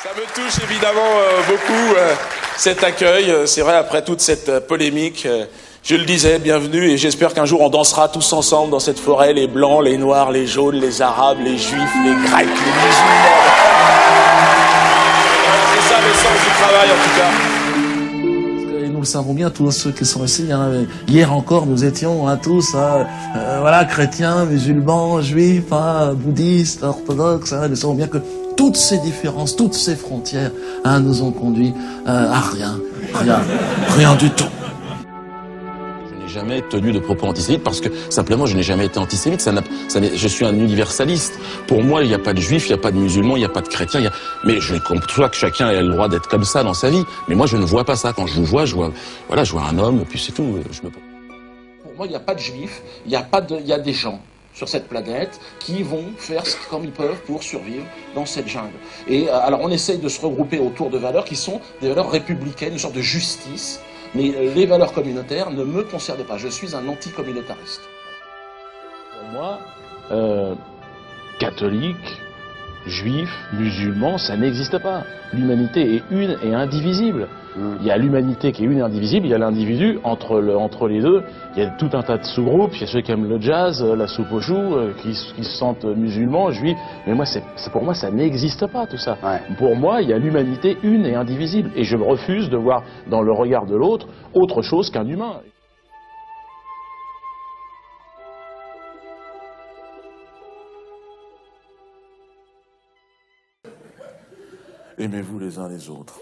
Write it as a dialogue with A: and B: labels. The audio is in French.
A: Ça me touche évidemment beaucoup cet accueil. C'est vrai, après toute cette polémique, je le disais, bienvenue, et j'espère qu'un jour on dansera tous ensemble dans cette forêt, les blancs, les noirs, les jaunes, les arabes, les juifs, les grecs, les musulmans. C'est ça l'essence du travail en tout cas.
B: Et nous le savons bien, tous ceux qui sont ici. Hier encore, nous étions tous, voilà, chrétiens, musulmans, juifs, bouddhistes, orthodoxes. Nous savons bien que toutes ces différences, toutes ces frontières, nous ont conduit à rien du tout.
C: Je n'ai jamais tenu de propos antisémites parce que simplement je n'ai jamais été antisémite. Je suis un universaliste. Pour moi, il n'y a pas de juifs, il n'y a pas de musulmans, il n'y a pas de chrétiens. Mais je conçois que chacun ait le droit d'être comme ça dans sa vie. Mais moi, je ne vois pas ça. Quand je vous vois, je vois un homme, puis c'est tout.
D: Pour moi, il n'y a pas de juifs, il y a des gens sur cette planète qui vont faire comme ils peuvent pour survivre dans cette jungle. Et alors on essaye de se regrouper autour de valeurs qui sont des valeurs républicaines, une sorte de justice, mais les valeurs communautaires ne me concernent pas. Je suis un anticommunautariste.
E: Pour moi, catholique, juif, musulman, ça n'existe pas. L'humanité est une et indivisible. Il y a l'humanité qui est une et indivisible, il y a l'individu, entre les deux, il y a tout un tas de sous-groupes, il y a ceux qui aiment le jazz, la soupe aux choux, qui se sentent musulmans, juifs, mais moi, pour moi, ça n'existe pas tout ça. Ouais. Pour moi, il y a l'humanité une et indivisible, et je refuse de voir dans le regard de l'autre autre chose qu'un humain.
B: Aimez-vous les uns les autres.